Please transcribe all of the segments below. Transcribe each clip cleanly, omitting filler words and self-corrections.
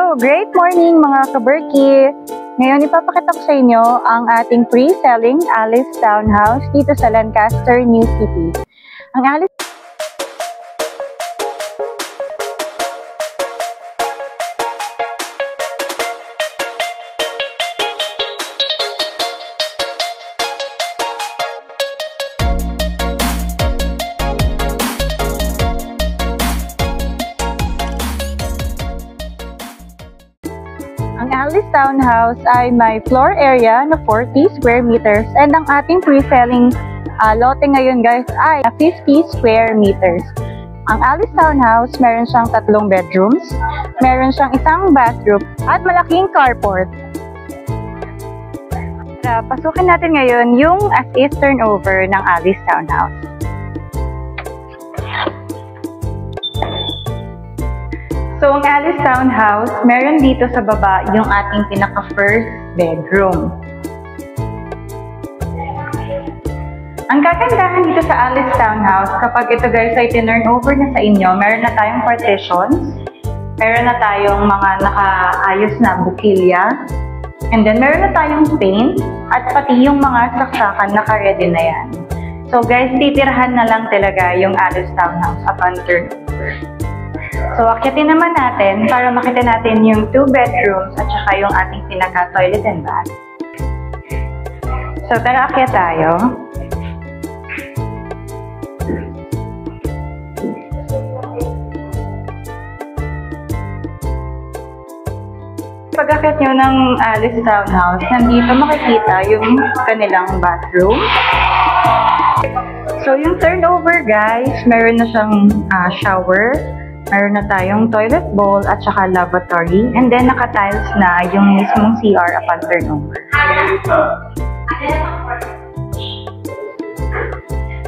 Hello! Great morning mga kaberki! Ngayon ipapakita ko sa inyo ang ating pre-selling Alice Townhouse dito sa Lancaster, New City. Ang Alice Ang Alice Townhouse ay may floor area na 40 square meters and ang ating pre-selling lote ngayon guys ay 50 square meters. Ang Alice Townhouse, meron siyang 3 bedrooms, meron siyang 1 bathroom at malaking carport. Pasukin natin ngayon yung as-is turnover ng Alice Townhouse. So, ang Alice Townhouse, meron dito sa baba yung ating pinaka-first bedroom. Ang kagandahan dito sa Alice Townhouse, kapag ito guys ay tinurn over na sa inyo, meron na tayong partitions, meron na tayong mga nakaayos na bukilya, and then meron na tayong paint, at pati yung mga saksakan naka-ready na yan. So guys, titirahan na lang talaga yung Alice Townhouse upon turnover. So, akyatin naman natin para makita natin yung 2 bedrooms at saka yung ating pinaka-toilet and bath. So, tara akyat tayo. Pag-akyat nyo ng Alice Townhouse, nandito makikita yung kanilang bathroom. So, yung turnover guys, meron na siyang shower. Meron na tayong toilet bowl at saka lavatory. And then, naka-tiles na yung mismong CR upon turnover.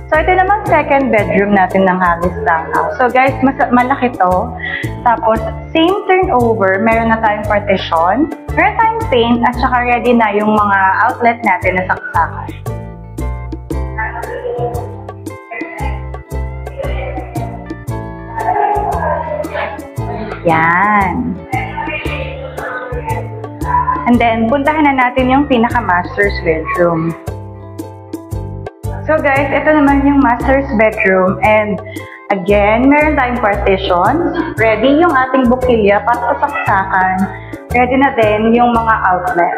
So, ito naman second bedroom natin ng Alice Townhouse. So, guys, malaki to. Tapos, same turnover. Meron na tayong partition. Meron tayong paint at saka ready na yung mga outlet natin na saksakan. Yan. And then, puntahan na natin yung pinaka-master's bedroom. So guys, ito naman yung master's bedroom. And again, meron tayong partitions. Ready yung ating bukilya para sa saksakan. Ready na din yung mga outlet.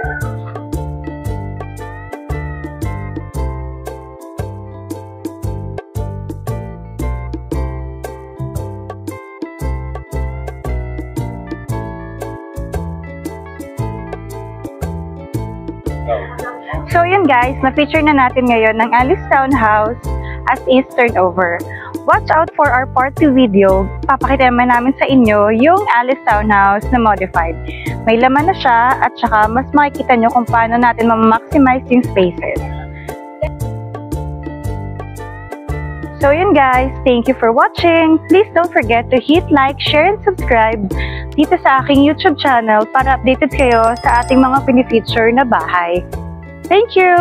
So yun guys, na-feature na natin ngayon ng Alice Townhouse as is turnover. Watch out for our part 2 video. Papakita naman sa inyo yung Alice Townhouse na modified. May laman na siya at saka mas makikita nyo kung paano natin ma-maximize yung spaces. So yun guys, thank you for watching. Please don't forget to hit like, share, and subscribe dito sa aking YouTube channel para updated kayo sa ating mga pinifeature na bahay. Thank you!